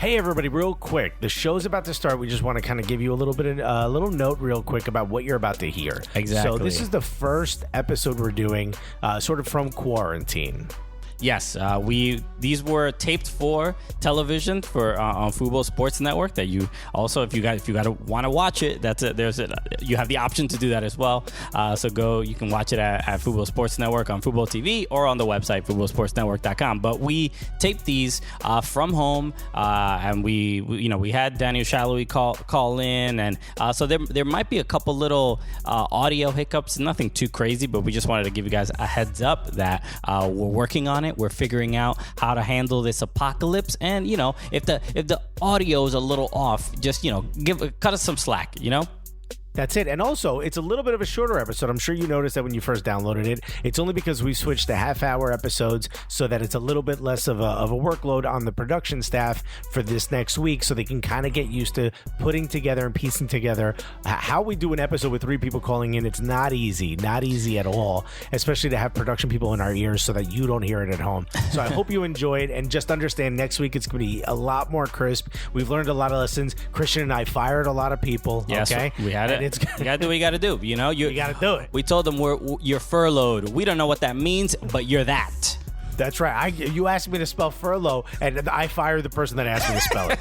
Hey everybody, real quick. The show's about to start. We just want to kind of give you a little bit of a little note real quick about what you're about to hear. Exactly. So this is the first episode we're doing sort of from quarantine. Yes, these were taped for television for on Football Sports Network. That you also, if you want to watch it, you have the option to do that as well. So you can watch it at Football Sports Network on Football TV or on the website footballsportsnetwork.com. But we taped these from home, and we had Daniel Salloi call in, and so there might be a couple little audio hiccups, nothing too crazy, but we just wanted to give you guys a heads up that we're working on it. We're figuring out how to handle this apocalypse, and if the audio is a little off, just cut us some slack. That's it. And also, it's a little bit of a shorter episode. I'm sure you noticed that when you first downloaded it. It's only because we switched to half-hour episodes so that it's a little bit less of a workload on the production staff for this next week, so they can kind of get used to putting together and piecing together how we do an episode with 3 people calling in. It's not easy at all, especially to have production people in our ears so that you don't hear it at home. So I hope you enjoy it, and just understand next week it's going to be a lot more crisp. We've learned a lot of lessons. Christian and I fired a lot of people. Yes, okay? We had it. You gotta do what you gotta do. You gotta do it. We told them you're furloughed. We don't know what that means, but you're that. That's right. You asked me to spell furlough, and I fired the person that asked me to spell it.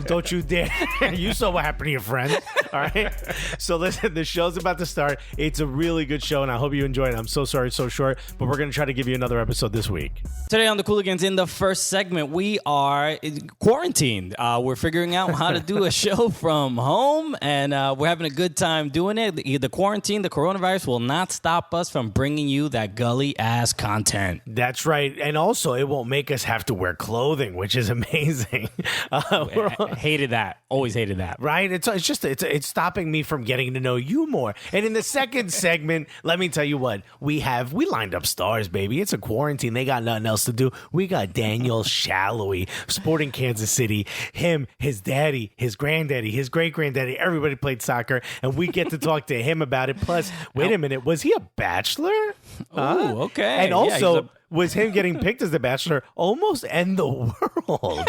Don't you dare. You saw what happened to your friend. All right? So listen, the show's about to start. It's a really good show, and I hope you enjoy it. I'm so sorry it's so short, but we're going to try to give you another episode this week. Today on the Cooligans, in the first segment, we are quarantined. We're figuring out how to do a show from home, and we're having a good time doing it. The quarantine, the coronavirus will not stop us from bringing you that gully-ass content. That's right. And also, it won't make us have to wear clothing, which is amazing. I hated that. Always hated that. Right? It's stopping me from getting to know you more. And in the second segment, let me tell you what, we lined up stars, baby. It's a quarantine. They got nothing else to do. We got Daniel Salloi, Sporting Kansas City. Him, his daddy, his granddaddy, his great-granddaddy, everybody played soccer, and we get to talk to him about it. Plus, wait a minute, was he a bachelor? Oh, okay. And also, was him getting picked as the Bachelor almost end the world?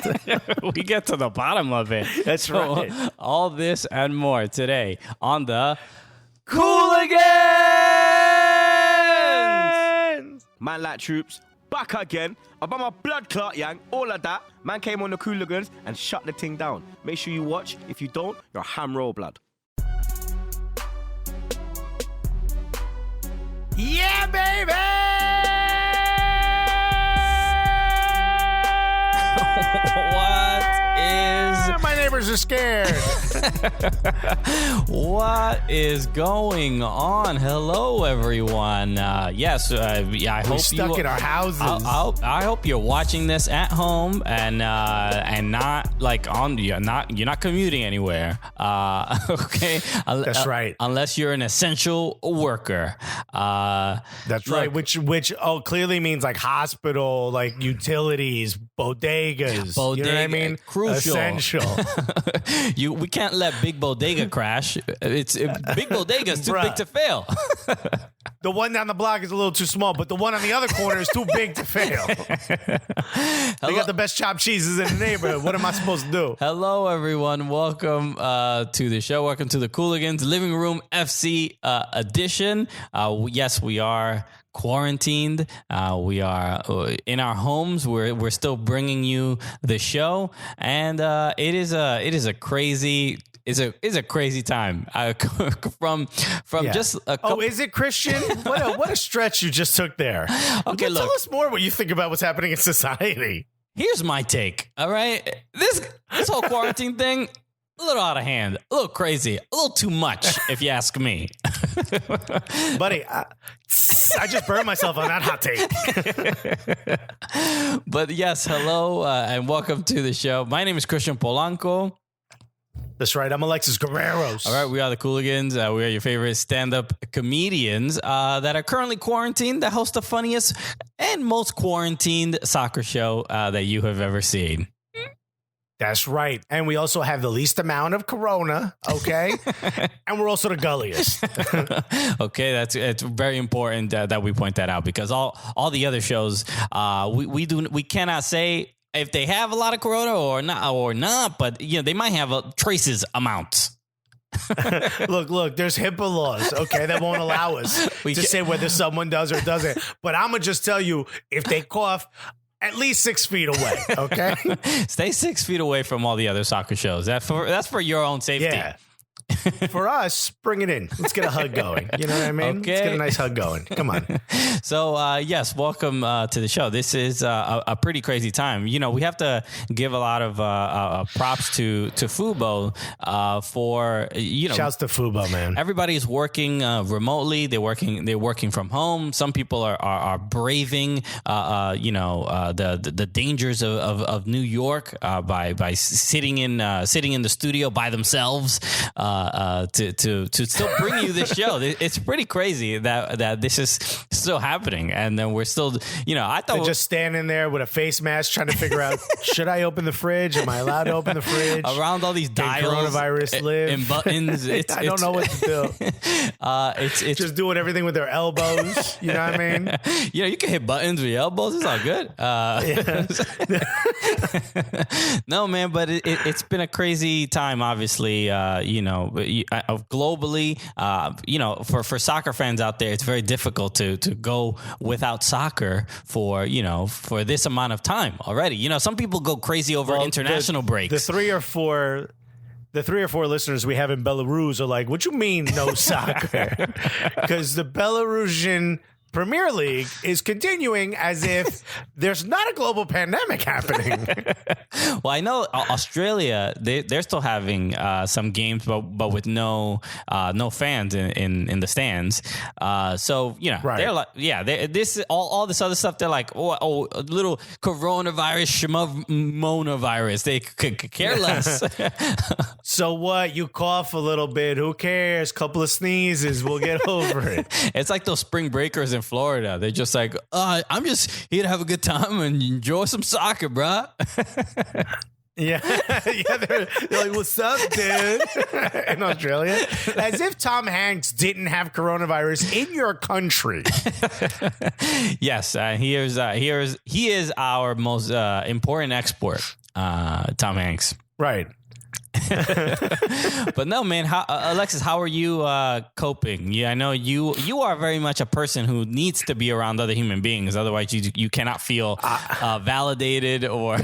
We get to the bottom of it. That's right. All this and more today on the Cooligans! Man like troops, back again. About my blood clot, yang, all of that. Man came on the Cooligans and shut the thing down. Make sure you watch. If you don't, you're ham roll blood. Yeah, baby! My neighbors are scared. What is going on? Hello, everyone. I hope we're stuck in our houses. I hope you're watching this at home and not like you're not commuting anywhere. Okay, that's right. Unless you're an essential worker. That's right. Which clearly means like hospital, like utilities, bodegas. You know what I mean? Crucial. Essential. We can't let Big Bodega crash. Big Bodega's too big to fail. The one down the block is a little too small, but the one on the other corner is too big to fail. They got the best chopped cheeses in the neighborhood. What am I supposed to do? Hello, everyone. Welcome to the show. Welcome to the Cooligans Living Room FC edition. Yes, we are quarantined. We are in our homes. We're still bringing you the show, and it is a crazy. It's a crazy time. From yeah. Just a couple. Oh, is it, Christian? What a stretch you just took there. Okay, tell us more what you think about what's happening in society. Here's my take. All right, this whole quarantine thing, a little out of hand, a little crazy, a little too much, if you ask me. Buddy, I just burned myself on that hot take. But yes, hello and welcome to the show. My name is Christian Polanco. That's right. I'm Alexis Guerreros. All right. We are the Cooligans. We are your favorite stand-up comedians that are currently quarantined, that host the funniest and most quarantined soccer show that you have ever seen. That's right. And we also have the least amount of corona, okay? And we're also the gulliest. Okay, it's very important that we point that out, because all the other shows, we cannot say if they have a lot of corona or not, but they might have traces amounts. Look, there's HIPAA laws, okay, that won't allow us to say whether someone does or doesn't. But I'm going to just tell you, if they cough, at least 6 feet away, okay? Stay 6 feet away from all the other soccer shows. That's for your own safety. Yeah. For us, bring it in. Let's get a hug going. You know what I mean? Okay. Let's get a nice hug going. Come on. So, yes, welcome to the show. This is a pretty crazy time. We have to give a lot of props to Fubo for, Shouts to Fubo, man. Everybody's working remotely. They're working from home. Some people are braving, the dangers of New York by sitting in the studio by themselves. To still bring you this show. It's pretty crazy that this is still happening, and then we're still, I thought they're just standing there with a face mask trying to figure out, should I open the fridge? Am I allowed to open the fridge? Around all these dials, coronavirus live and buttons. I don't know what to do. It's just doing everything with their elbows. You know what I mean? You can hit buttons with your elbows. It's all good. No, man, but it's been a crazy time. Obviously, globally, for soccer fans out there, it's very difficult to go without soccer for this amount of time already. Some people go crazy over international breaks. The three or four listeners we have in Belarus are like, what you mean no soccer? Because the Belarusian Premier League is continuing as if there's not a global pandemic happening. Well, I know Australia, they're still having some games, but with no fans in the stands. So right. They're like, this all this other stuff. They're like, oh, a little coronavirus, shmonavirus. They could care less. So what? You cough a little bit. Who cares? Couple of sneezes, we'll get over it. It's like those spring breakers in Florida. They're just like, I'm just here to have a good time and enjoy some soccer, bruh. Yeah, they're like, what's up, dude? In Australia, as if Tom Hanks didn't have coronavirus in your country. Yes, he is our most important export, Tom Hanks. Right. But no, man, Alexis, how are you coping? Yeah, I know you are very much a person who needs to be around other human beings. Otherwise, you cannot feel validated or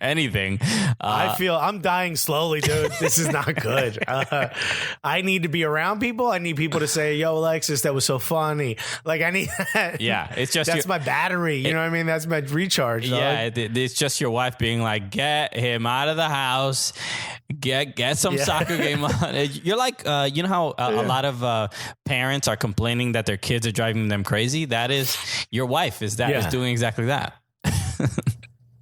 anything. I'm dying slowly, dude. This is not good. I need to be around people. I need people to say, yo, Alexis, that was so funny. Like, I need that. Yeah, it's just that's my battery. You know what I mean? That's my recharge. Yeah, it's just your wife being like, get him out of the house. Get some soccer game on. You're like, you know how a lot of parents are complaining that their kids are driving them crazy? That is, your wife is doing exactly that.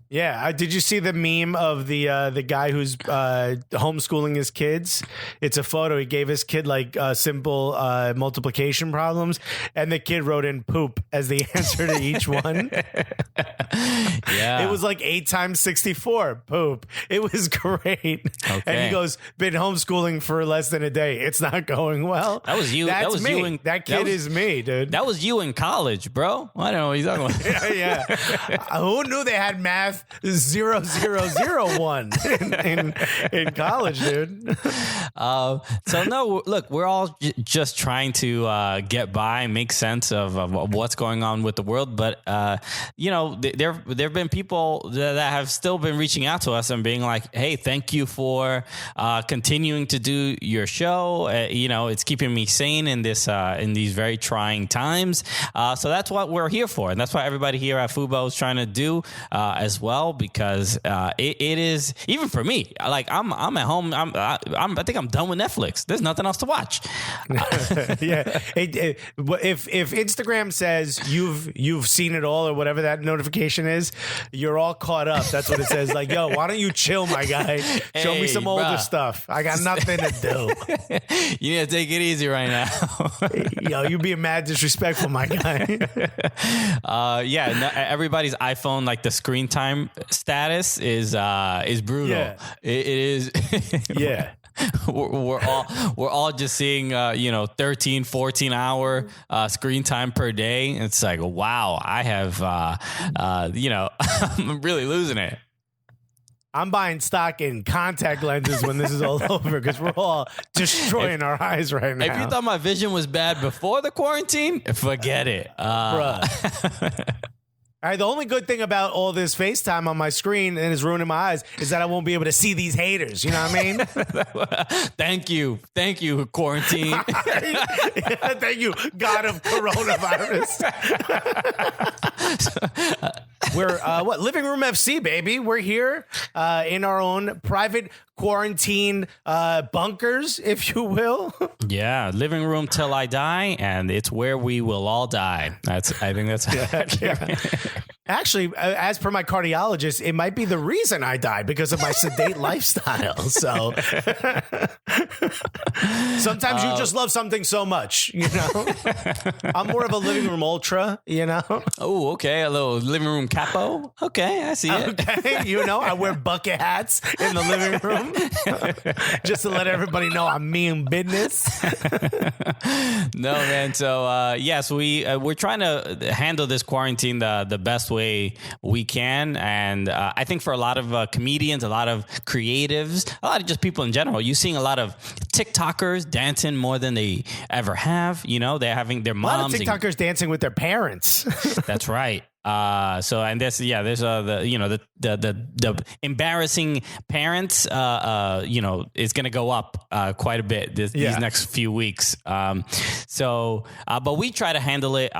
Yeah, did you see the meme of the guy who's homeschooling his kids? It's a photo. He gave his kid like simple multiplication problems, and the kid wrote in poop as the answer to each one. Yeah, it was like 8 times 64 poop. It was great. Okay. And he goes, been homeschooling for less than a day. It's not going well. That was you. That's me. You in, that kid is me, dude. That was you in college, bro. I don't know what you're talking about. Yeah. Who knew they had math 0001 in college, dude? So no, look, we're all just trying to get by and make sense of what's going on with the world. But there have been people that have still been reaching out to us and being like, "Hey, thank you for continuing to do your show. It's keeping me sane in these very trying times." So that's what we're here for, and that's what everybody here at Fubo is trying to do as well. Because it is, even for me, like I'm at home. I think I'm done with Netflix. There's nothing else to watch. Yeah. If Instagram says you've seen it all or whatever that notification is, you're all caught up. That's what it says. Like, yo, why don't you chill, my guy? Show me some older stuff. I got nothing to do. You need to take it easy right now. Yo, you being mad disrespectful, my guy. Everybody's iPhone, like the screen time status is brutal. Yeah. It is. Yeah. we're all just seeing 13, 14 hour screen time per day. It's like, wow, I have I'm really losing it. I'm buying stock in contact lenses when this is all over because we're all destroying our eyes right now. If you thought my vision was bad before the quarantine, forget it. Bruh. All right, the only good thing about all this FaceTime on my screen and is ruining my eyes is that I won't be able to see these haters. You know what I mean? Thank you, quarantine. Thank you, God of coronavirus. We're Living Room FC, baby. We're here in our own private quarantine bunkers, if you will. Yeah, living room till I die, and it's where we will all die. I think that's yeah. Actually, as per my cardiologist, it might be the reason I died because of my sedate lifestyle. So sometimes you just love something so much, you know. I'm more of a living room ultra, you know. Oh, okay, a little living room capo. Okay, I see it. Okay, you know, I wear bucket hats in the living room just to let everybody know I'm mean business. No, man. So yes, we're trying to handle this quarantine the best way we can, and I think for a lot of comedians, a lot of creatives, a lot of just people in general, you're seeing a lot of TikTokers dancing more than they ever have. You know, they're having their moms. A lot of TikTokers dancing with their parents. That's right. There's the embarrassing parents, is going to go up quite a bit these next few weeks. But we try to handle it,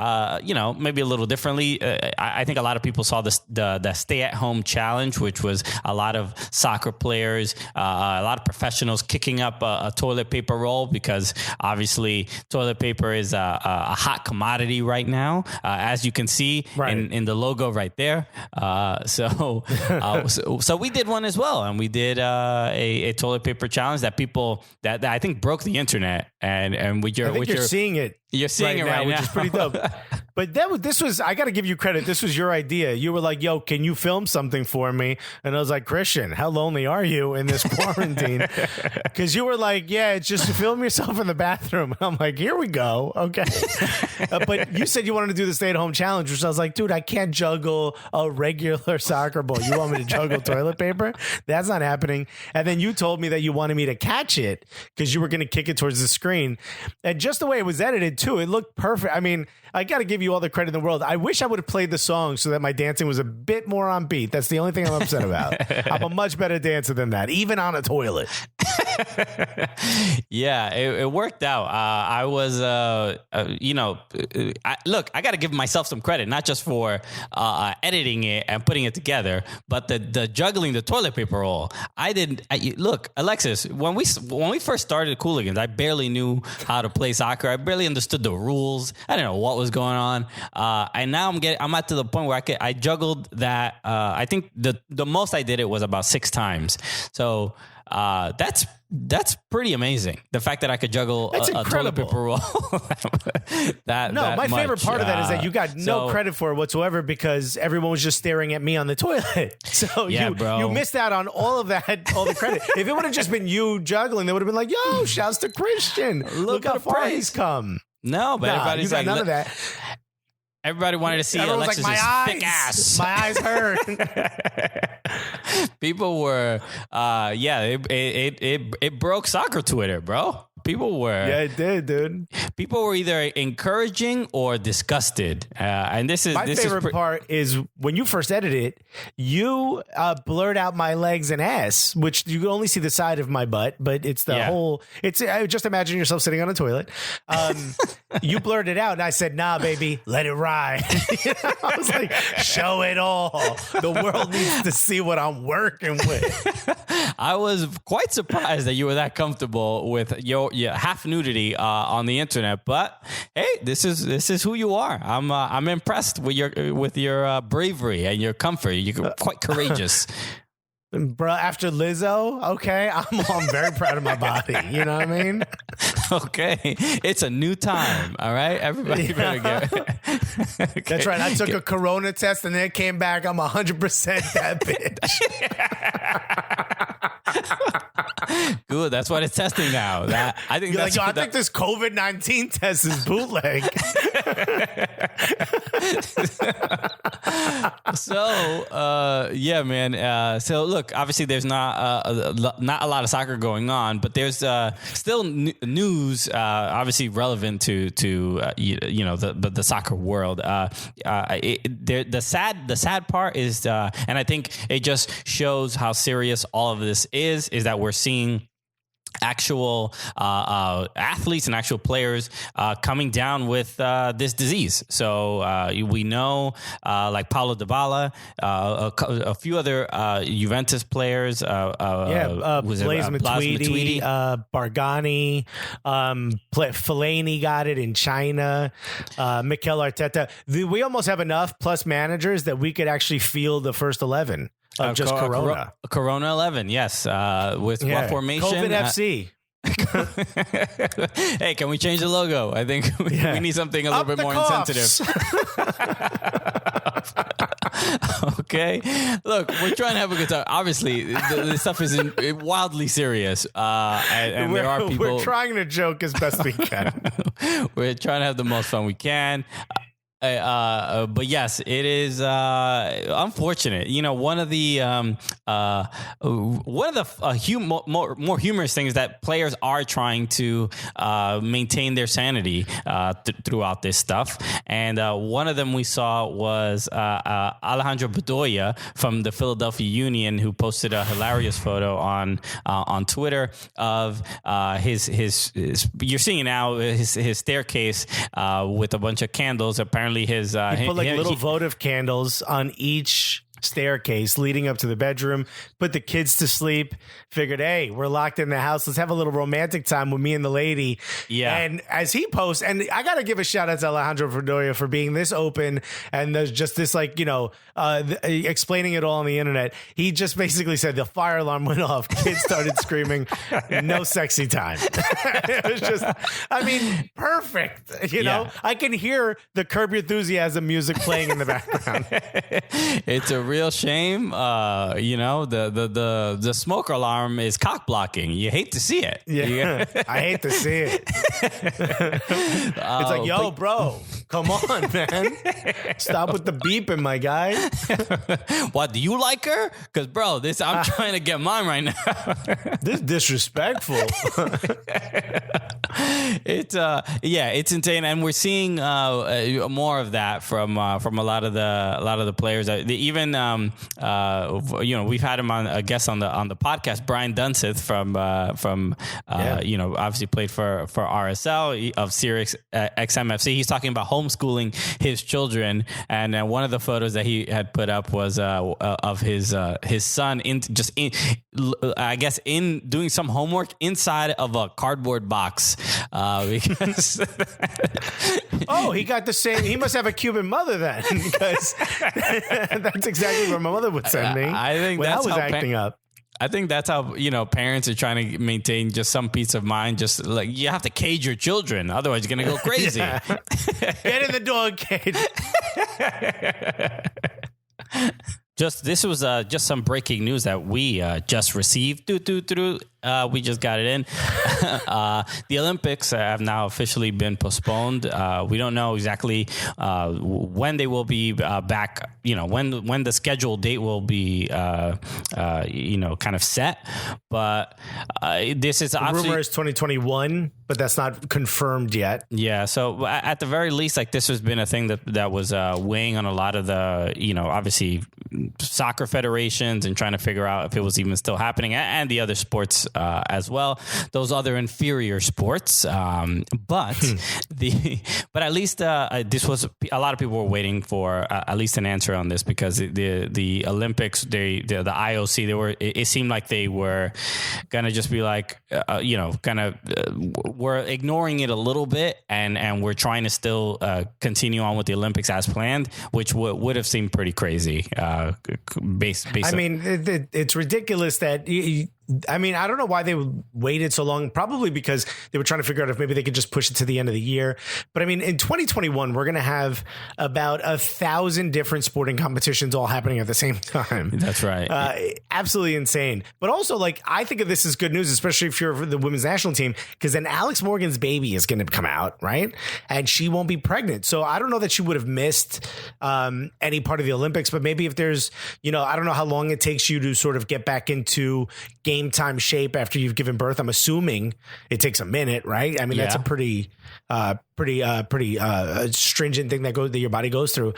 maybe a little differently. I think a lot of people saw the stay at home challenge, which was a lot of soccer players, a lot of professionals kicking up a toilet paper roll because obviously toilet paper is a hot commodity right now, as you can see in the logo right there. So we did one as well, and we did a toilet paper challenge that I think broke the internet, and you're seeing it. You're seeing right it now, which is pretty dope. But this was, I got to give you credit. This was your idea. You were like, yo, can you film something for me? And I was like, Christian, how lonely are you in this quarantine? Because you were like, yeah, it's just to film yourself in the bathroom. And I'm like, here we go. Okay. But you said you wanted to do the stay-at-home challenge, which I was like, dude, I can't juggle a regular soccer ball. You want me to juggle toilet paper? That's not happening. And then you told me that you wanted me to catch it because you were going to kick it towards the screen. And just the way it was edited, too, it looked perfect. I mean, I got to give you all the credit in the world. I wish I would have played the song so that my dancing was a bit more on beat. That's the only thing I'm upset about. I'm a much better dancer than that, even on a toilet. Yeah, it worked out. I was, look, I got to give myself some credit, not just for editing it and putting it together, but the juggling the toilet paper roll. Look, Alexis, when we first started Cooligans, I barely knew how to play soccer. I barely understood the rules. I didn't know what was going on. And now I'm at to the point where I juggled that. I think the most I did it was about 6 times. So that's pretty amazing. The fact that I could juggle a toilet paper roll. My favorite part of that is that you got no credit for it whatsoever because everyone was just staring at me on the toilet. So you missed out on all of that, all the credit. If it would have just been you juggling, they would have been like, yo, shouts to Christian. Look how far he's come. No, but everybody's you got none of that. Everybody wanted to see Alexis's thick ass. My eyes hurt. People were, it broke soccer Twitter, bro. People were. Yeah, it did, dude. People were either encouraging or disgusted. And this is my favorite part is when you first edited it, you blurred out my legs and ass, which you can only see the side of my butt, but it's the whole. It's just imagine yourself sitting on a toilet. You blurred it out, and I said, "Nah, baby, let it ride." I was like, "Show it all. The world needs to see what I'm working with." I was quite surprised that you were that comfortable with your half nudity on the internet, but hey, this is who you are. I'm impressed with your bravery and your comfort. You're quite courageous. Bro, after Lizzo, okay, I'm very proud of my body. You know what I mean? Okay, it's a new time. All right, everybody better get it. Okay. That's right. I took a corona test and then it came back. I'm 100% that bitch. good. That's what it's testing now. I think You're I think this COVID-19 test is bootleg. So, yeah, man. So look, obviously there's not a lot of soccer going on, but there's still news, obviously relevant to the soccer world. The sad part is, and I think it just shows how serious all of this is that we're seeing actual athletes and actual players coming down with this disease. So we know like Paulo Dybala, a few other Juventus players. Blaise Matuidi, Bargani, Fellaini got it in China. Mikel Arteta. We almost have enough plus managers that we could actually field the first 11. Just Corona. Corona 11, yes. With what formation? COVID FC. Hey, can we change the logo? I think we need something a little bit more insensitive. Okay. Look, we're trying to have a good time. Obviously, this stuff is wildly serious. And there are people. We're trying to joke as best we can. We're trying to have the most fun we can. But yes, it is unfortunate. One of the more humorous things that players are trying to maintain their sanity throughout this stuff, and one of them we saw was Alejandro Bedoya from the Philadelphia Union, who posted a hilarious photo on Twitter of his you're seeing now his staircase with a bunch of candles. Apparently his he put little votive candles on each staircase leading up to the bedroom, put the kids to sleep, figured, hey, we're locked in the house, let's have a little romantic time with me and the lady. Yeah. And as he posts, and I gotta give a shout out to Alejandro Bedoya for being this open, and there's just this explaining it all on the internet. He just basically said the fire alarm went off, kids started screaming, no sexy time. It was just, perfect. I can hear the Curb Your Enthusiasm music playing in the background. It's a real shame. The smoke alarm is cock blocking. You hate to see it. Yeah, I hate to see it. It's yo, bro, come on, man. Stop with the beeping, my guy. What, do you like her? Because, bro, I'm trying to get mine right now. This disrespectful. It's insane, and we're seeing more of that from a lot of the players. Even we've had him on a guest on the podcast, Brian Dunseth from obviously played for RSL of Sirius XMFC. He's talking about homeschooling his children, and one of the photos that he had put up was of his son in doing some homework inside of a cardboard box because he got the same. He must have a Cuban mother then, because that's exactly where my mother would send me. I think when that's I was acting up. I think that's how parents are trying to maintain just some peace of mind. Just like you have to cage your children, otherwise you're gonna go crazy. Get in the dog cage. This was just some breaking news that we just received. We just got it in. The Olympics have now officially been postponed. We don't know exactly when they will be back. When the scheduled date will be, kind of set. But this is obviously, rumor is 2021, but that's not confirmed yet. Yeah. So at the very least, this has been a thing that was weighing on a lot of the, obviously soccer federations and trying to figure out if it was even still happening, and the other sports as well, those other inferior sports. But at least this was, a lot of people were waiting for at least an answer on this, because the Olympics, the IOC, it seemed like they were gonna just be like, we're ignoring it a little bit, and we're trying to still continue on with the Olympics as planned, which would have seemed pretty crazy. It's ridiculous that I mean, I don't know why they waited so long. Probably because they were trying to figure out if maybe they could just push it to the end of the year. But I mean, in 2021, we're going to have about 1,000 different sporting competitions all happening at the same time. That's right. Absolutely insane. But also, like, I think of this as good news, especially if you're the women's national team, because then Alex Morgan's baby is going to come out, right? And she won't be pregnant. So I don't know that she would have missed any part of the Olympics, but maybe if there's, I don't know how long it takes you to sort of get back into game time shape after you've given birth. I'm assuming it takes a minute, right? I mean, that's a pretty stringent thing that your body goes through.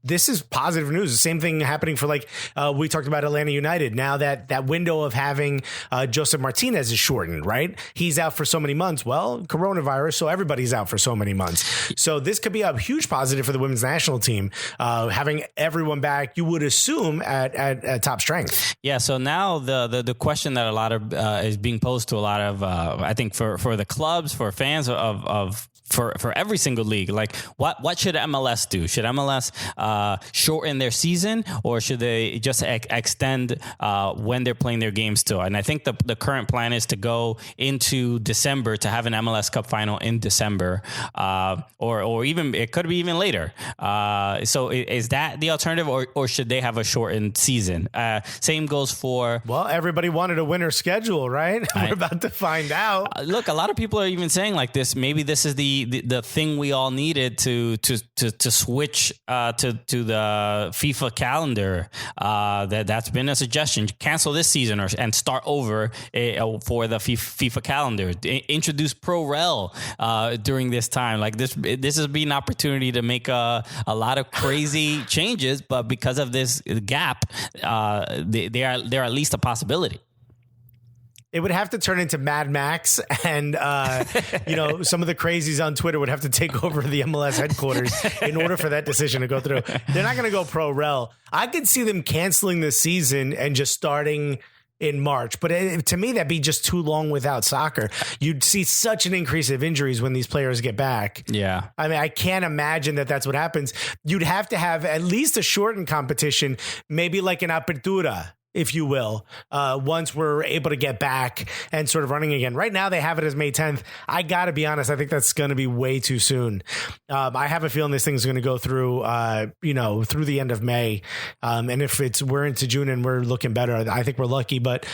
This is positive news. The same thing happening for we talked about Atlanta United. Now that window of having Joseph Martinez is shortened, right? He's out for so many months. Well, coronavirus, so everybody's out for so many months. So this could be a huge positive for the women's national team, having everyone back. You would assume at top strength. Yeah. So now the question that a lot of is being posed to a lot of I think for the clubs, for fans for every single league, like what should MLS do? Should MLS shorten their season, or should they just extend when they're playing their games still? And I think the current plan is to go into December, to have an MLS Cup final in December, or even it could be even later. So is that the alternative, or should they have a shortened season? Same goes for... Well, everybody wanted a winter schedule, right? We're about to find out. Look, a lot of people are even saying like this. Maybe this is the thing we all needed to switch to the FIFA calendar. That's been a suggestion. Cancel this season and start over for the FIFA calendar. Introduce Pro Rel during this time. Like this has been an opportunity to make a lot of crazy changes, but because of this gap, they're at least a possibility. It would have to turn into Mad Max, and some of the crazies on Twitter would have to take over the MLS headquarters in order for that decision to go through. They're not going to go pro rel. I could see them canceling the season and just starting in March, but to me that'd be just too long without soccer. You'd see such an increase of injuries when these players get back. Yeah, I mean, I can't imagine that's what happens. You'd have to have at least a shortened competition, maybe like an apertura, if you will, once we're able to get back and sort of running again. Right now, they have it as May 10th. I got to be honest, I think that's going to be way too soon. I have a feeling this thing's going to go through, through the end of May. And if we're into June and we're looking better, I think we're lucky. But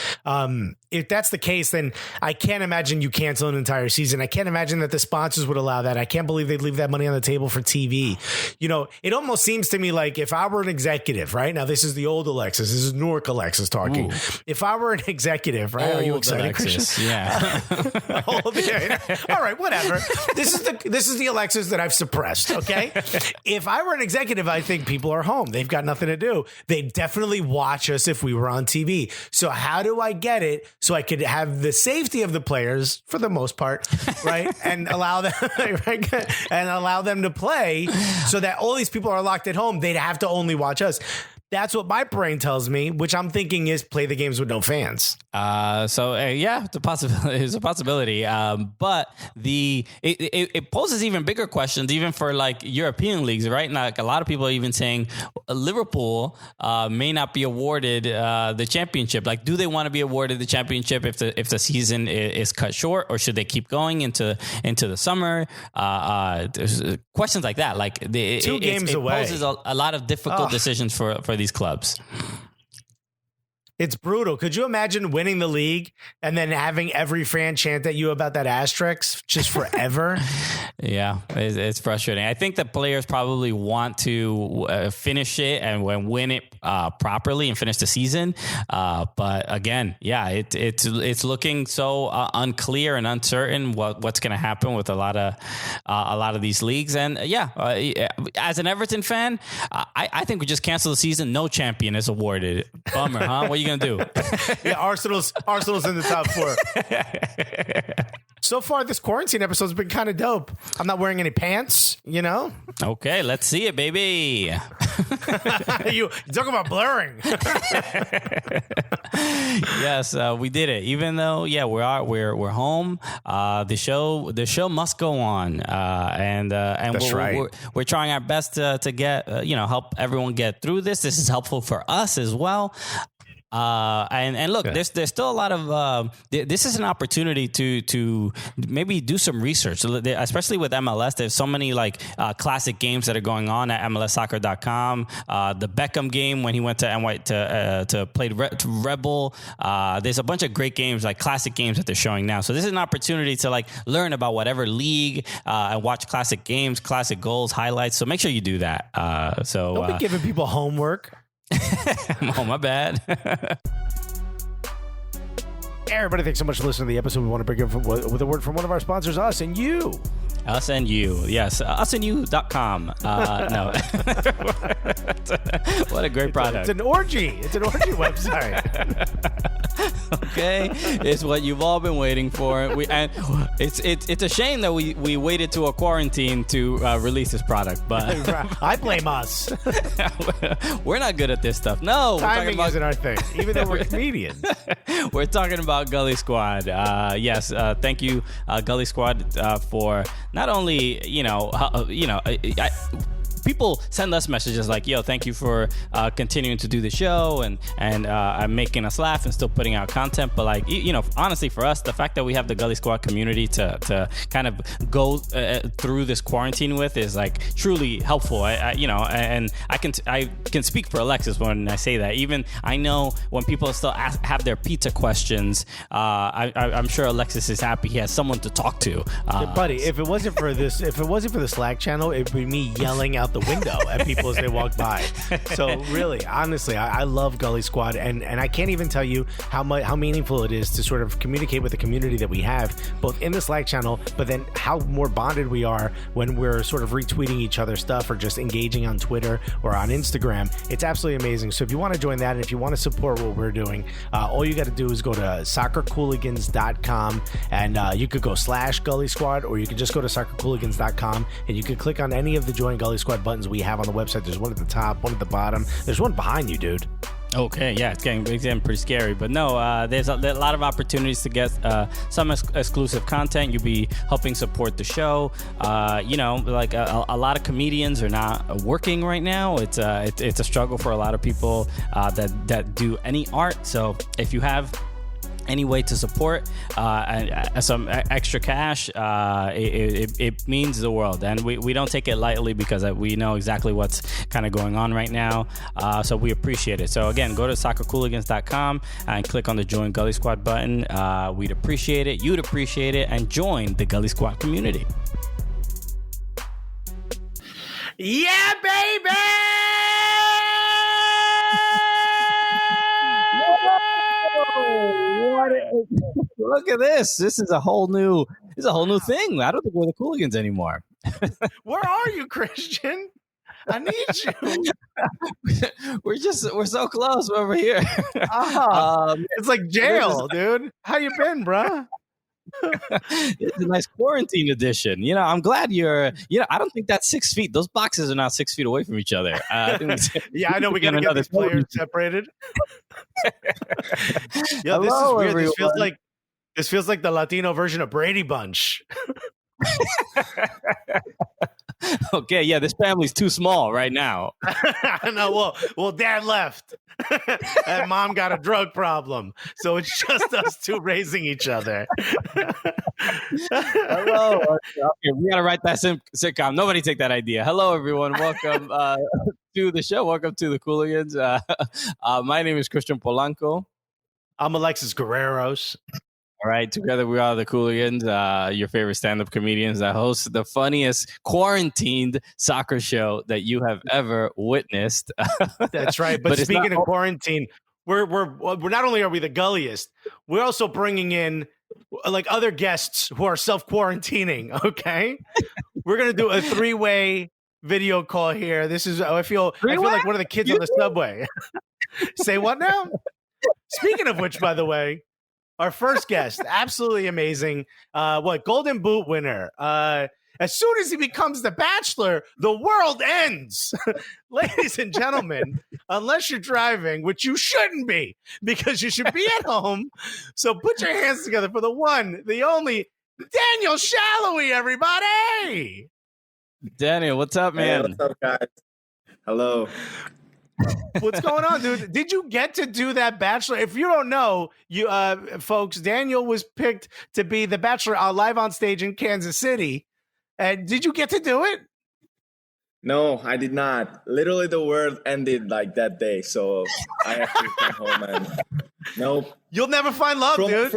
if that's the case, then I can't imagine you cancel an entire season. I can't imagine that the sponsors would allow that. I can't believe they'd leave that money on the table for TV. It almost seems to me like if I were an executive, right? Now, this is the old Alexis. This is Newark Alexis talking. Ooh. If I were an executive, right? Are you excited, Alexis, Christian? Yeah. All right, whatever. This is the Alexis that I've suppressed, okay? If I were an executive, I think people are home. They've got nothing to do. They'd definitely watch us if we were on TV. So how do I get it so I could have the safety of the players for the most part, right? And allow them to play so that all these people are locked at home. They'd have to only watch us. That's what my brain tells me, which I'm thinking is play the games with no fans. It's a possibility. It's a possibility. But it poses even bigger questions, even for like European leagues, right? Now, like a lot of people are even saying Liverpool may not be awarded the championship. Like, do they want to be awarded the championship if the season is cut short, or should they keep going into the summer? Questions like that. Like two games away. It poses a lot of difficult decisions for these clubs. It's brutal. Could you imagine winning the league and then having every fan chant at you about that asterisk just forever? Yeah, it's frustrating. I think the players probably want to finish it and win it properly and finish the season. But again, yeah, it's looking so unclear and uncertain what's going to happen with a lot of these leagues. And as an Everton fan, I think we just cancel the season. No champion is awarded. Bummer, huh? What are you going to do? Yeah, Arsenal's in the top 4. So far, this quarantine episode's been kind of dope. I'm not wearing any pants, Okay, let's see it, baby. You talk about blurring. Yes, we did it. Even though, we're home. The show must go on, and That's right. We're trying our best to get help everyone get through this. This is helpful for us as well. And look, there's still a lot of this is an opportunity to maybe do some research, especially with MLS. There's so many like classic games that are going on at MLSsoccer.com. The Beckham game when he went to NY to play Rebel. There's a bunch of great games, like classic games that they're showing now. So this is an opportunity to like learn about whatever league and watch classic games, classic goals, highlights. So make sure you do that. Don't be giving people homework. Oh, my bad. Hey, everybody, thanks so much for listening to the episode. We want to bring in with a word from one of our sponsors, Us and You. Us and You. Yes, usandyou.com. No. What a great product. It's an orgy. It's an orgy website. Okay, it's what you've all been waiting for. And it's a shame that we waited to a quarantine to release this product, but I blame us. We're not good at this stuff. No, timing isn't our thing, even though we're comedians. We're talking about Gully Squad. Yes, thank you, Gully Squad, for not only people send us messages like, yo, thank you for continuing to do the show and making us laugh and still putting out content. But like, honestly, for us, the fact that we have the Gully Squad community to kind of go through this quarantine with is like truly helpful. And I can speak for Alexis when I say that. Even I know when people still have their pizza questions, I'm sure Alexis is happy he has someone to talk to. Buddy, if it wasn't for the Slack channel, it'd be me yelling out the window at people as they walk by. So really, honestly, I love Gully Squad, and I can't even tell you how meaningful it is to sort of communicate with the community that we have, both in the Slack channel, but then how more bonded we are when we're sort of retweeting each other's stuff or just engaging on Twitter or on Instagram. It's absolutely amazing. So if you want to join that, and if you want to support what we're doing, all you got to do is go to soccercooligans.com, and you could go /Gully Squad, or you could just go to soccercooligans.com, and you could click on any of the Join Gully Squad buttons we have on the website. There's one at the top, one at the bottom. There's one behind you, dude. Okay, yeah, it's getting pretty scary. But no, there's a lot of opportunities to get some exclusive content. You'll be helping support the show. Like a lot of comedians are not working right now. It's a struggle for a lot of people that do any art. So if you have any way to support some extra cash, it means the world, and we don't take it lightly because we know exactly what's kind of going on right now, so we appreciate it. So again, go to soccercooligans.com and click on the Join Gully Squad button. We'd appreciate it, you'd appreciate it, and join the Gully Squad community. Yeah, baby! Look at this. This is a whole new thing. I don't think we're the Cooligans anymore. Where are you, Christian? I need you. We're so close over here. It's like jail, dude. How you been, bruh? It's a nice quarantine edition. I'm glad you're. I don't think that's 6 feet. Those boxes are not 6 feet away from each other. Yeah, I know. We gotta get these players separated. Yeah, this is weird. Everyone. This feels like the Latino version of Brady Bunch. Okay, yeah, this family's too small right now. No, well, Dad left, and Mom got a drug problem, so it's just us two raising each other. Hello. Okay, we gotta write that sitcom. Nobody take that idea. Hello, everyone. Welcome to the show. Welcome to the Cooligans. My name is Christian Polanco. I'm Alexis Guerreros. All right, together we are the Cooligans, your favorite stand-up comedians that host the funniest quarantined soccer show that you have ever witnessed. That's right. But speaking of quarantine, we're not only are we the gulliest, we're also bringing in like other guests who are self-quarantining. Okay, we're gonna do a 3-way video call here. This is I feel like one of the kids on the subway. Say what now? Speaking of which, by the way. Our first guest, absolutely amazing. Golden Boot winner. As soon as he becomes the Bachelor, the world ends. Ladies and gentlemen, unless you're driving, which you shouldn't be, because you should be at home. So put your hands together for the one, the only, Daniel Salloi, everybody. Daniel, what's up, man? Hey, what's up, guys? Hello. What's going on, dude? Did you get to do that Bachelor? If you don't know, you folks, Daniel was picked to be the Bachelor live on stage in Kansas City. And did you get to do it? No, I did not. Literally, the world ended like that day, so I have to come home and nope. You'll never find love, dude.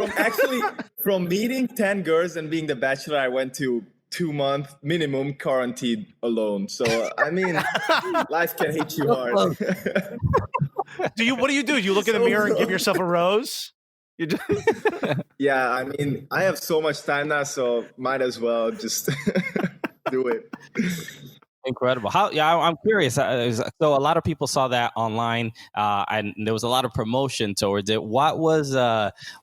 From meeting 10 girls and being the Bachelor, I went to 2-month minimum quarantine alone. So I mean, life can hit you hard. What do you do? You look in the mirror and give yourself a rose? Yeah, I mean, I have so much time now, so might as well just do it. Incredible. I'm curious. So a lot of people saw that online, and there was a lot of promotion towards it. What was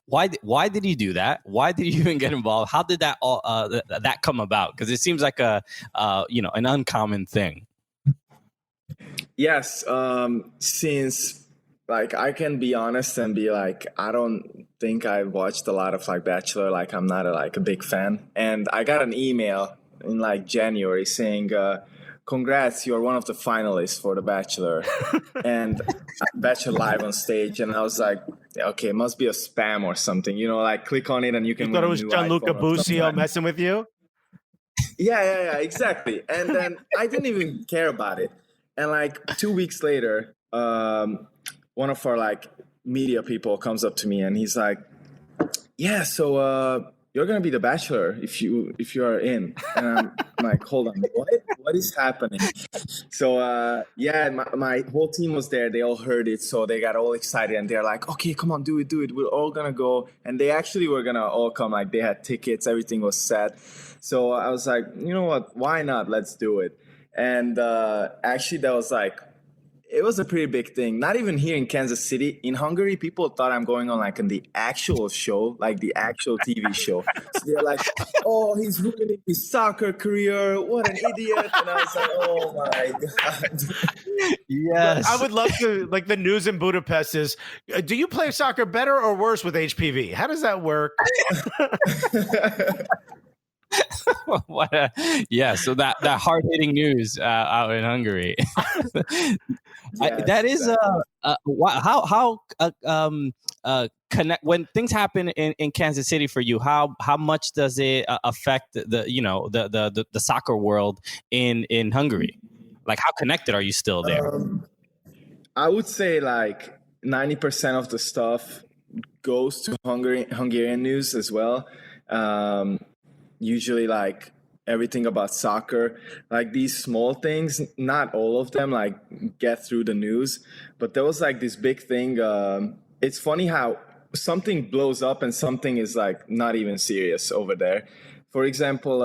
why did you do that? Why did you even get involved? How did that all that come about? Because it seems like an uncommon thing. Yes, since like I can be honest and be like, I don't think I watched a lot of like Bachelor. Like I'm not a big fan. And I got an email in like January saying, congrats, you're one of the finalists for The Bachelor. And Bachelor live on stage. And I was like, okay, it must be a spam or something. You know, like click on it and you can. You thought it was Gianluca Busio messing with you? Yeah, exactly. And then I didn't even care about it. And like 2 weeks later, one of our like media people comes up to me and he's like, yeah, so you're going to be the Bachelor if you are in. And I'm like, hold on, what is happening? So my whole team was there. They all heard it. So they got all excited and they're like, okay, come on, do it. We're all going to go. And they actually were going to all come. Like they had tickets. Everything was set. So I was like, you know what? Why not? Let's do it. And actually that was like, it was a pretty big thing. Not even here in Kansas City. In Hungary, people thought I'm going on like in the actual show, like the actual TV show. So they're like, oh, he's ruining his soccer career. What an idiot. And I was like, oh my God. Yes. I would love to, like the news in Budapest is, do you play soccer better or worse with HPV? How does that work? So that hard-hitting news out in Hungary. Yes, that is how connect when things happen in Kansas City for you. How much does it affect the soccer world in Hungary? Like how connected are you still there? I would say like 90% of the stuff goes to Hungarian news as well. Usually like everything about soccer, like these small things, not all of them like get through the news, but there was like this big thing. It's funny how something blows up and something is like not even serious over there. For example,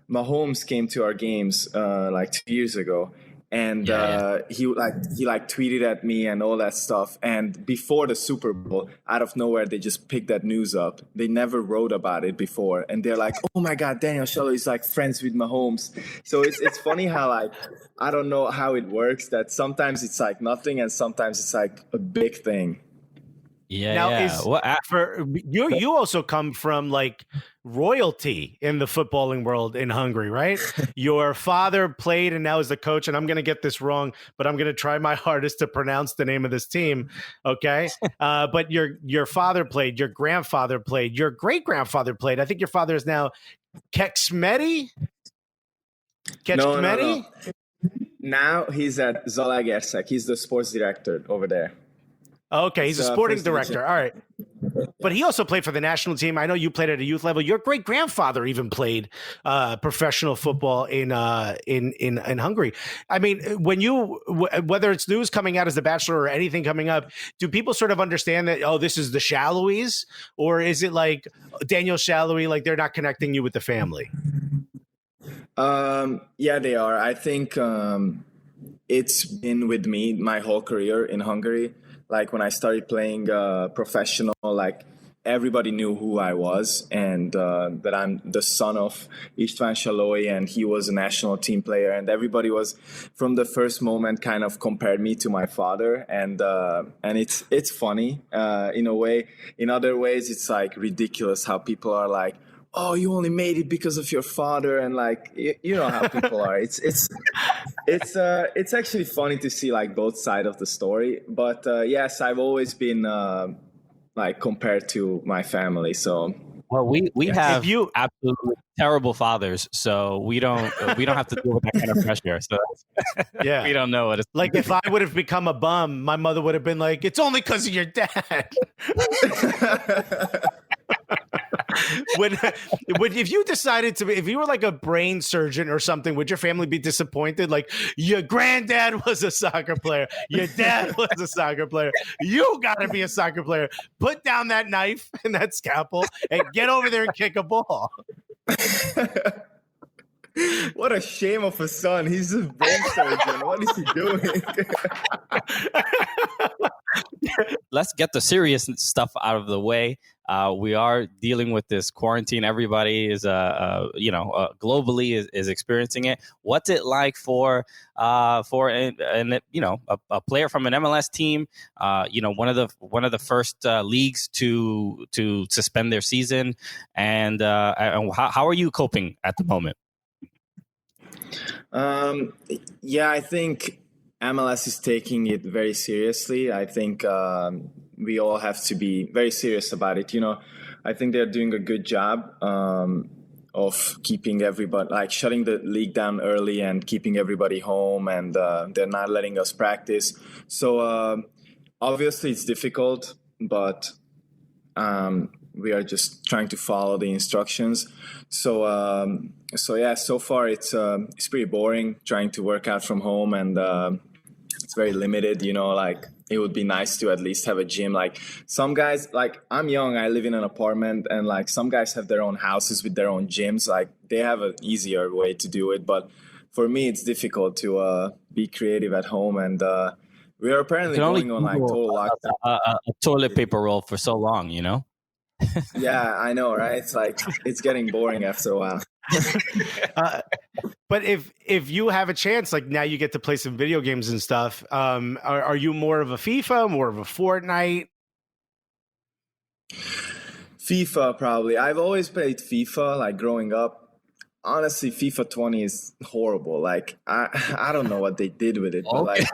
Mahomes came to our games like 2 years ago. And he tweeted at me and all that stuff. And before the Super Bowl, out of nowhere, they just picked that news up. They never wrote about it before. And they're like, oh my God, Daniel Salloi is like friends with Mahomes. So it's funny how like, I don't know how it works, that sometimes it's like nothing and sometimes it's like a big thing. Yeah. Now, for you also come from like royalty in the footballing world in Hungary, right? Your father played and now is the coach, and I'm going to get this wrong, but I'm going to try my hardest to pronounce the name of this team. Okay, but your father played, your grandfather played, your great grandfather played. I think your father is now Kecskemeti. No. Now he's at Zalaegerszeg. He's the sports director over there. Okay, he's a sporting director. All right. But he also played for the national team. I know you played at a youth level. Your great grandfather even played professional football in Hungary. I mean, whether it's news coming out as The Bachelor or anything coming up, do people sort of understand that, oh, this is the Sallois? Or is it like Daniel Salloi, like they're not connecting you with the family? Yeah, they are. I think it's been with me my whole career in Hungary. Like when I started playing professional, like everybody knew who I was and that I'm the son of István Salloi, and he was a national team player. And everybody was, from the first moment, kind of compared me to my father. And it's funny in a way. In other ways, it's like ridiculous how people are like, oh, you only made it because of your father, and like you know how people are. It's actually funny to see like both sides of the story. But yes, I've always been like compared to my family. So Well, we have If you- absolutely terrible fathers, so we don't have to deal with that kind of pressure. So Yeah. we don't know what it's Like if I would have become a bum, my mother would have been like, "It's only because of your dad." when if you decided to be, if you were like a brain surgeon or something, would your family be disappointed? Like, your granddad was a soccer player, your dad was a soccer player, you got to be a soccer player. Put down that knife and that scalpel and get over there and kick a ball. what a shame of a son. He's a brain surgeon. What is he doing? Let's get the serious stuff out of the way. We are dealing with this quarantine. Everybody is, globally is experiencing it. What's it like for a player from an MLS team? One of the first leagues to suspend their season, and how are you coping at the moment? Yeah, I think MLS is taking it very seriously. I think we all have to be very serious about it. I think they're doing a good job of keeping everybody, like shutting the league down early and keeping everybody home, and they're not letting us practice. So obviously it's difficult, but we are just trying to follow the instructions. So yeah, so far it's pretty boring trying to work out from home, and it's very limited. Like it would be nice to at least have a gym. Like some guys, like I'm young, I live in an apartment, and like some guys have their own houses with their own gyms. Like they have an easier way to do it, but for me it's difficult to be creative at home, and we are apparently going on like total lockdown. A toilet paper roll for so long, Yeah, I know, right? It's like it's getting boring after a while. But if you have a chance, like now you get to play some video games and stuff, are you more of a FIFA, more of a Fortnite? FIFA, probably. I've always played FIFA, like growing up. Honestly, FIFA 20 is horrible. Like I don't know what they did with it, but like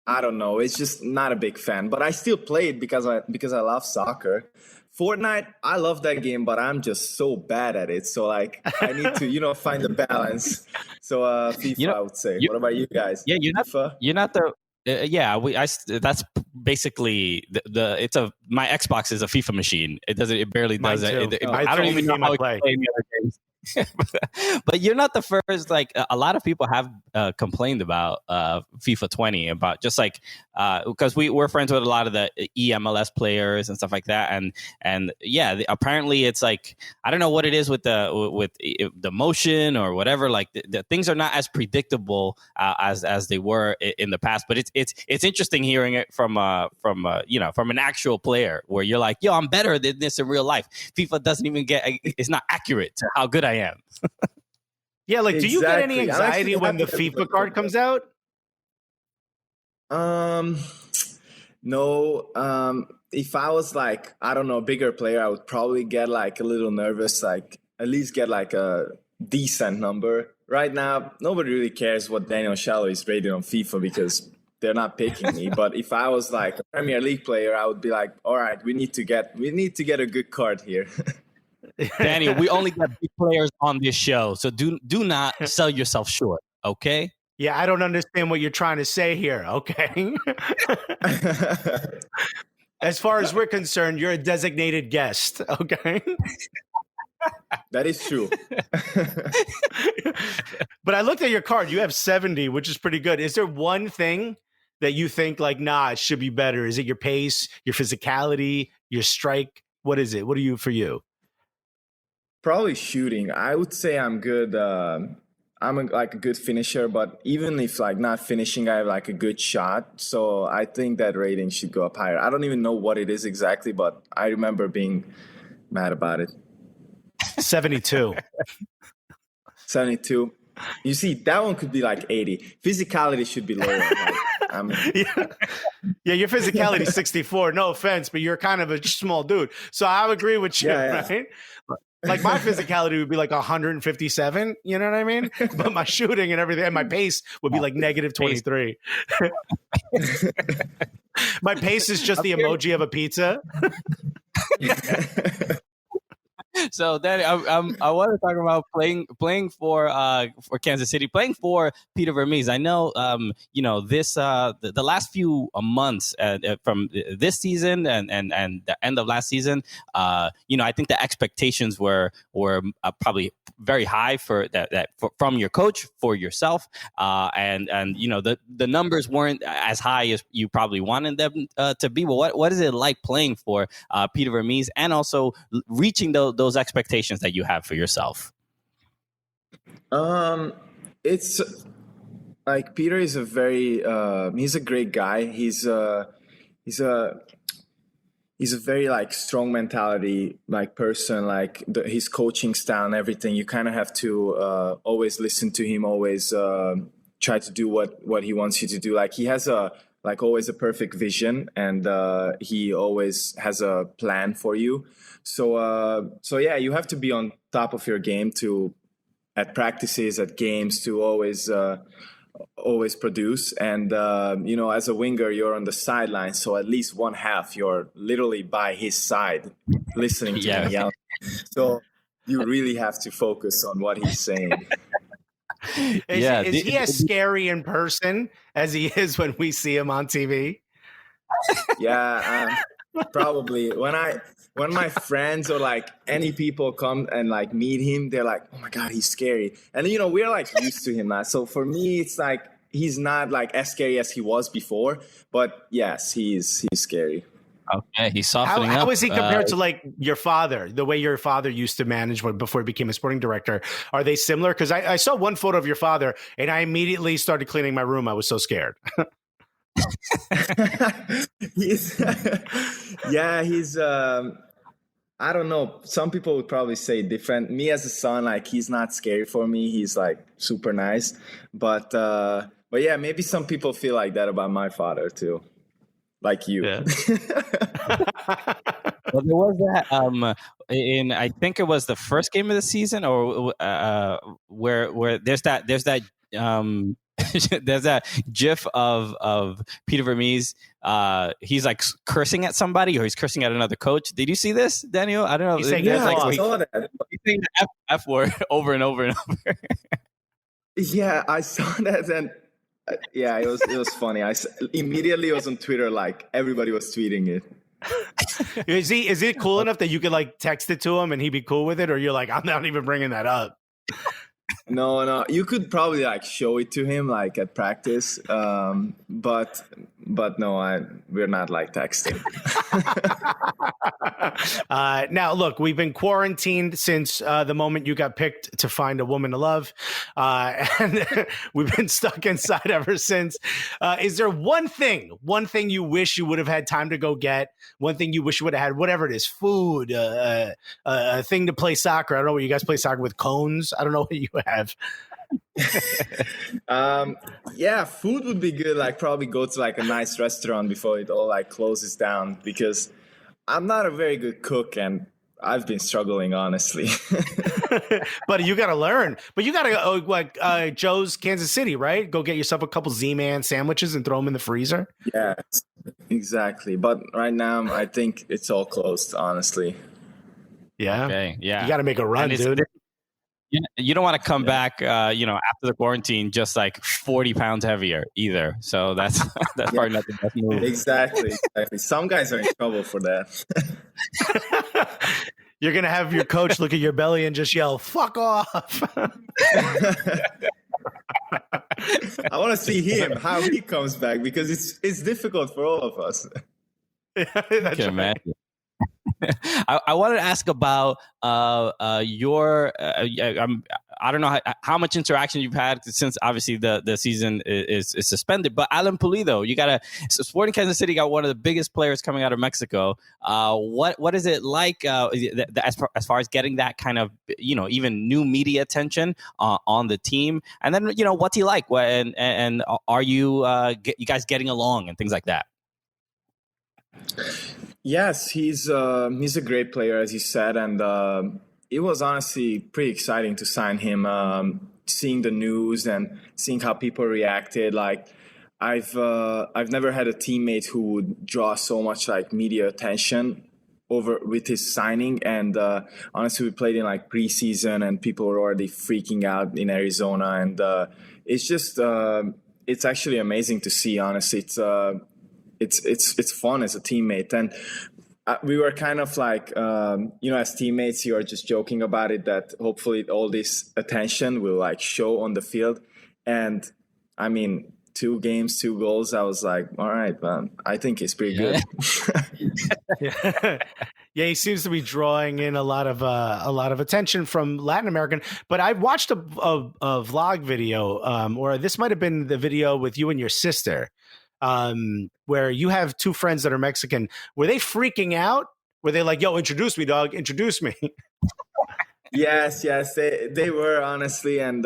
I don't know. It's just not a big fan, but I still play it because I love soccer. Fortnite, I love that game, but I'm just so bad at it. So like I need to, find the balance. So FIFA, I would say. What about you guys? Yeah, FIFA? You're not the. That's basically my Xbox is a FIFA machine. It barely does it. I don't even know how to play any other games. But you're not the first. Like a lot of people have complained about FIFA 20, about just like because we're friends with a lot of the EMLS players and stuff like that, and yeah, apparently it's like I don't know what it is with the motion or whatever. Like the things are not as predictable as they were in the past. But it's interesting hearing it from an actual player where you're like, yo, I'm better than this in real life. FIFA doesn't even it's not accurate to how good I am. Yeah, like, do you get any Exactly. anxiety when the FIFA card comes out? No. If I was like, I don't know, a bigger player, I would probably get like a little nervous, like at least get like a decent number. Right now, nobody really cares what Daniel Salloi is rated on FIFA because they're not picking me. But if I was like a Premier League player, I would be like, all right, we need to get a good card here. Daniel, we only got big players on this show, so do not sell yourself short, okay? Yeah, I don't understand what you're trying to say here, okay? As far as we're concerned, you're a designated guest, okay? That is true. But I looked at your card. You have 70, which is pretty good. Is there one thing that you think like, nah, it should be better? Is it your pace, your physicality, your strike? What is it? What are you for you? Probably shooting. I would say I'm good. I'm like a good finisher, but even if like not finishing, I have like a good shot. So I think that rating should go up higher. I don't even know what it is exactly, but I remember being mad about it. 72. 72. You see, that one could be like 80. Physicality should be lower. Like Yeah, your physicality is 64. No offense, but you're kind of a small dude. So I would agree with you, right? Like my physicality would be like 157, you know what I mean? But my shooting and everything and my pace would be like negative 23. My pace is just the emoji of a pizza. So then I want to talk about playing for Kansas City, playing for Peter Vermees. I know this the last few months from this season and the end of last season. I think the expectations were probably very high from your coach for yourself, and the numbers weren't as high as you probably wanted them to be. Well, what is it like playing for Peter Vermees and also reaching those expectations that you have for yourself? It's like Peter is a very he's a great guy. He's a very like strong mentality like person. Like his coaching style and everything, you kind of have to always listen to him, always try to do what he wants you to do. Like he has always a perfect vision, and he always has a plan for you. So yeah, you have to be on top of your game at practices, at games, to always produce. And as a winger, you're on the sideline, so at least one half you're literally by his side, listening to him yell. So you really have to focus on what he's saying. Is he as scary in person as he is when we see him on TV? Yeah, probably. When my friends or like any people come and like meet him, they're like, "Oh my God, he's scary." And we're like used to him now. So for me, it's like he's not like as scary as he was before. But yes, he's scary. Okay, he's softening up. How is he compared to like your father? The way your father used to manage before he became a sporting director, are they similar? Because I saw one photo of your father, and I immediately started cleaning my room. I was so scared. He's I don't know. Some people would probably say different. Me as a son, like he's not scary for me. He's like super nice. But yeah, maybe some people feel like that about my father too. Like you. Yeah. Well, there was that in I think it was the first game of the season, or where there's that there's that GIF of Peter Vermees. He's like cursing at somebody, or he's cursing at another coach. Did you see this, Daniel? I don't know. He's saying, I saw that. He's saying the F word over and over and over. Yeah, I saw that, and it was funny. I immediately was on Twitter, like everybody was tweeting it. Is it cool enough that you could like text it to him and he'd be cool with it, or you're like, I'm not even bringing that up? No, you could probably like show it to him like at practice, but no, we're not like texting. Now, look, we've been quarantined since the moment you got picked to find a woman to love, and we've been stuck inside ever since. Is there one thing you wish you would have had time to go get? One thing you wish you would have had, whatever it is, food, a thing to play soccer. I don't know what you guys play soccer with, cones. I don't know what you have. Yeah, food would be good. Like probably go to like a nice restaurant before it all like closes down, because I'm not a very good cook and I've been struggling, honestly. But you got to learn. But you got to go like Joe's Kansas City, right? Go get yourself a couple Z-Man sandwiches and throw them in the freezer. Yeah, exactly. But right now, I think it's all closed, honestly. Yeah. Okay. Yeah. You got to make a run, dude. You don't want to come back, after the quarantine, just like 40 pounds heavier either. So that's probably not the best move. Exactly. Some guys are in trouble for that. You're going to have your coach look at your belly and just yell, "Fuck off." I want to see him, how he comes back, because it's difficult for all of us. That's right. I wanted to ask about your. I don't know how much interaction you've had since obviously the season is suspended. But Alan Pulido, Sporting Kansas City got one of the biggest players coming out of Mexico. What is it like as far as getting that kind of even new media attention on the team? And then what's he like? And are you guys getting along and things like that? Yes, he's a great player, as you said, and it was honestly pretty exciting to sign him. Seeing the news and seeing how people reacted, like I've never had a teammate who would draw so much like media attention over with his signing. And honestly, we played in like preseason, and people were already freaking out in Arizona, and it's just it's actually amazing to see. Honestly, it's fun as a teammate, and we were kind of like as teammates, you are just joking about it, that hopefully all this attention will like show on the field. And I mean, 2 games, 2 goals, I was like, all right, man, I think he's pretty good. Yeah. Yeah, he seems to be drawing in a lot of attention from Latin American. But I watched a vlog video, or this might have been the video with you and your sister, where you have 2 friends that are Mexican. Were they freaking out? Were they like, yo, introduce me, dog, introduce me? Yes, they were, honestly. And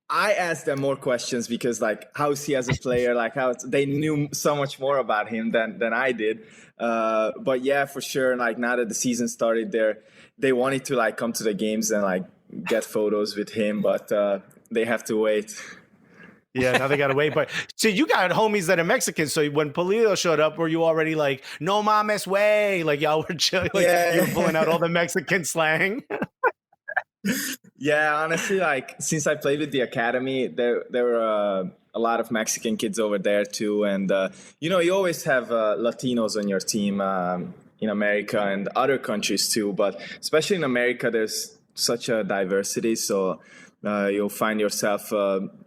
I asked them more questions because like, how's he as a player? Like they knew so much more about him than I did. But yeah, for sure. Like now that the season started, they wanted to like come to the games and like get photos with him, but they have to wait. Yeah, now they got to wait. But so you got homies that are Mexican. So when Pulido showed up, were you already like, no mames way? Like y'all were chilling, like you were pulling out all the Mexican slang? Yeah, honestly, like since I played with the academy, there were a lot of Mexican kids over there too. And, you always have Latinos on your team in America and other countries too. But especially in America, there's such a diversity. So you'll find yourself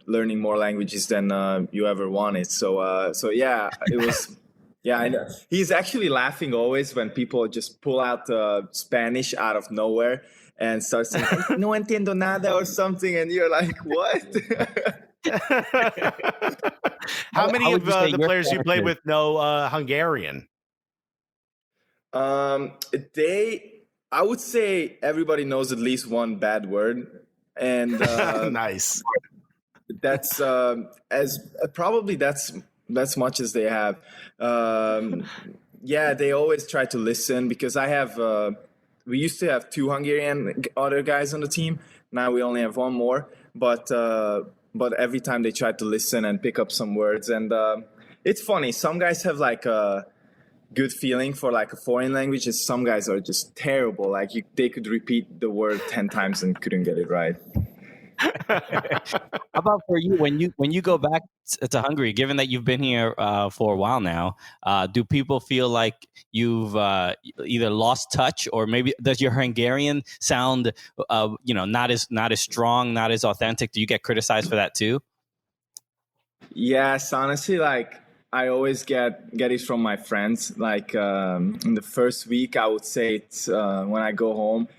learning more languages than you ever wanted. So yeah, it was. Yeah, I know. He's actually laughing always when people just pull out Spanish out of nowhere and start saying, no entiendo nada or something. And you're like, what? How many of the players you played with know Hungarian? I would say everybody knows at least one bad word. And nice. That's that's much as they have. Yeah, they always try to listen because I have. We used to have 2 Hungarian other guys on the team. Now we only have 1 more. But every time they try to listen and pick up some words, and it's funny. Some guys have like a good feeling for like a foreign language, and some guys are just terrible. Like they could repeat the word 10 times and couldn't get it right. How about for you when you go back to Hungary? Given that you've been here for a while now, do people feel like you've either lost touch, or maybe does your Hungarian sound, not as strong, not as authentic? Do you get criticized for that too? Yes, honestly, like I always get it from my friends. Like in the first week, I would say it's when I go home.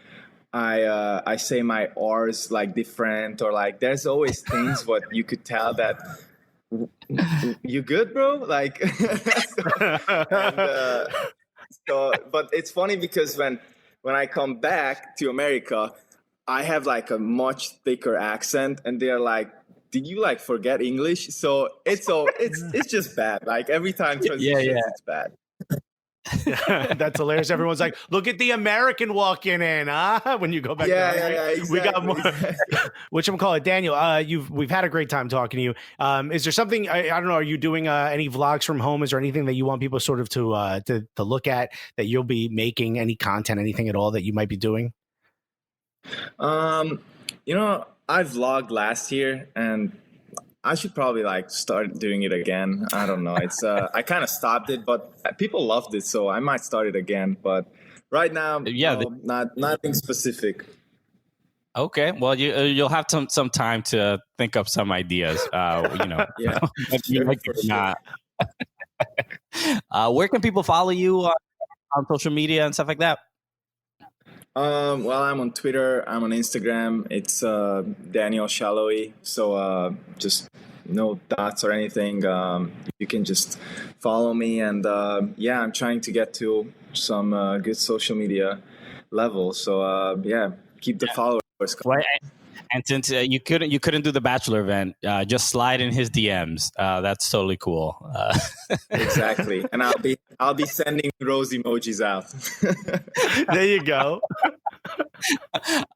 I say my R's like different, or like there's always things what you could tell that you good, bro? Like, and, but it's funny because when I come back to America, I have like a much thicker accent, and they're like, did you like forget English? So it's just bad. Like every time transitions, it's bad. That's hilarious. Everyone's like, look at the American walking in, huh? When you go back to Hungary. Exactly, we got more. Whatchamacallit, Daniel, we've had a great time talking to you. Is there something, I don't know, are you doing any vlogs from home? Is there anything that you want people sort of to look at, that you'll be making, any content, anything at all that you might be doing? I vlogged last year, and I should probably like start doing it again. I don't know. It's I kind of stopped it, but people loved it, so I might start it again. But right now, nothing specific. Okay, well, you'll have some time to think up some ideas. Yeah, not. Where can people follow you on social media and stuff like that? Well, I'm on Twitter. I'm on Instagram. It's Daniel Salloi. So just no dots or anything. You can just follow me. And yeah, I'm trying to get to some good social media level. So yeah, keep the followers coming. Well, and since you couldn't do the Bachelor event, just slide in his DMs. That's totally cool. Exactly, and I'll be sending rose emojis out. There you go.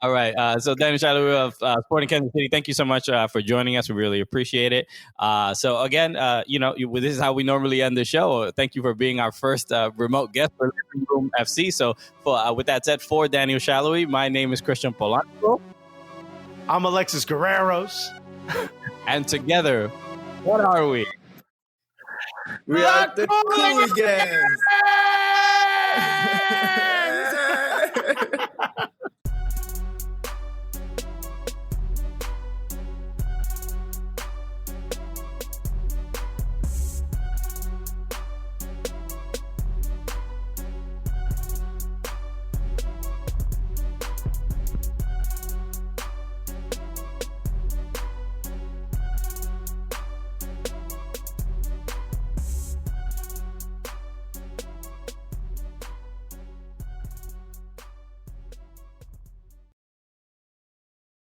All right. So Daniel Salloi of Sporting Kansas City, thank you so much for joining us. We really appreciate it. So again, this is how we normally end the show. Thank you for being our first remote guest for Living Room FC. So with that said, for Daniel Salloi, my name is Christian Polanco. I'm Alexis Guerreros. And together, what are we? We are the Cooligans!